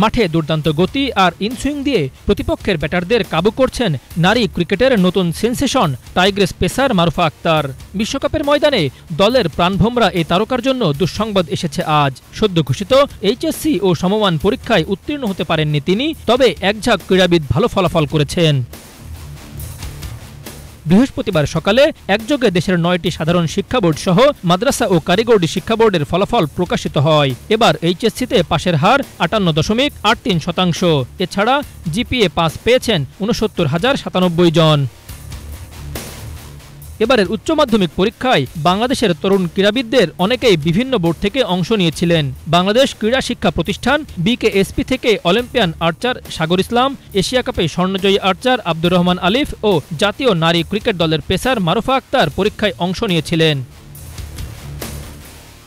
মাঠে দুর্দান্ত গতি আর ইনসুইং দিয়ে প্রতিপক্ষের ব্যাটারদের কাবু করছেন নারী ক্রিকেটের নতুন sensation tigress pacer Marufa Akter. বিশ্বকাপের ময়দানে দলের প্রাণভোমরা এই তারকার জন্য দুঃসংবাদ এসেছে আজ। সদ্য ঘোষিত এইচএসসি ও সমমান পরীক্ষায় উত্তীর্ণ হতে পারেননি তিনি, তবে একঝাঁক ক্রীড়াবিদ ভালো ফলাফল করেছেন। বৃহস্পতিবার সকালে একযোগে দেশের 9টি সাধারণ শিক্ষা বোর্ড সহ মাদ্রাসা ও কারিগরি শিক্ষা বোর্ডের ফলাফল প্রকাশিত হয়। এবার এইচএসসিতে পাশের হার 58.83%। এছাড়া জিপিএ 5 পেয়েছেন 69,097 জন। এবারের উচ্চ মাধ্যমিক পরীক্ষায় বাংলাদেশের তরুণ ক্রীড়াবিদদের অনেকেই বিভিন্ন বোর্ড থেকে অংশ নিয়েছিলেন। বাংলাদেশ ক্রীড়া শিক্ষা প্রতিষ্ঠান বিকেএসপি থেকে অলিম্পিয়ান আর্চার সাগর ইসলাম, এশিয়া কাপে স্বর্ণজয়ী আর্চার আব্দুর রহমান আলিফ ও জাতীয় নারী ক্রিকেট দলের পেসার মারুফা আক্তার পরীক্ষায় অংশ নিয়েছিলেন।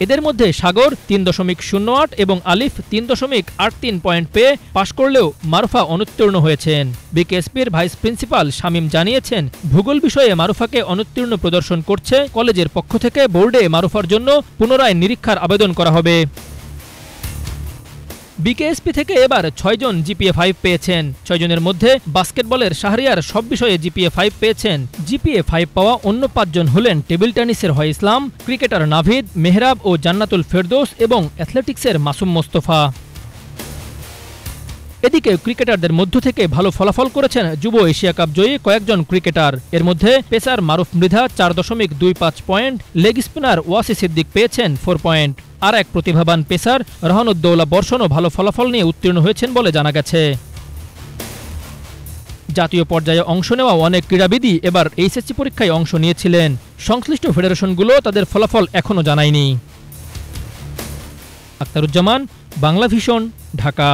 এদের মধ্যে সাগর 3.08 এবং আলিফ 3.83 পয়েন্ট পেয়ে পাশ করলেও মারুফা অনুত্তীর্ণ হয়েছেন। বিকেএসপির ভাইস প্রিন্সিপাল শামীম জানিয়েছেন, ভূগোল বিষয়ে মারুফাকে অনুত্তীর্ণ প্রদর্শন করছে কলেজের পক্ষ থেকে বোর্ডে মারুফার জন্য পুনরায় নিরীক্ষার আবেদন করা হবে। বিকেএসপি থেকে এবার 6 জন জিপিএ 5 পেয়েছেন। 6 জনের মধ্যে বাস্কেটবলের শাহরিয়ার সব বিষয়ে জিপিএ 5 পেয়েছেন। জিপিএ 5 পাওয়া অন্য 5 জন হলেন টেবিল টেনিসের হয় ইসলাম, ক্রিকেটার নাভিদ, মেহরাব ও জান্নাতুল ফেরদৌস এবং অ্যাথলেটিক্সের মাসুম মোস্তফা। এদিকে ক্রিকেটারদের মধ্য থেকে ভালো ফলাফল করেছেন যুব এশিয়া কাপ জয়ী কয়েকজন ক্রিকেটার। এর মধ্যে pacer Maruf Mridha 4.25 point, leg spinner Wasi Siddique পেয়েছেন 4 পয়েন্ট। আর এক প্রতিভাবান পেসার রহানুদ্দৌলা বর্ষণও ভালো ফলাফল নিয়ে উত্তীর্ণ হয়েছেন বলে জানা গেছে। জাতীয় পর্যায়ে অংশ নেওয়া অনেক ক্রীড়াবিদই এবার এইচএসসি পরীক্ষায় অংশ নিয়েছিলেন। সংশ্লিষ্ট ফেডারেশনগুলো তাদের ফলাফল এখনও জানায়নি। আক্তারুজ্জামান, বাংলা ভিশন, ঢাকা।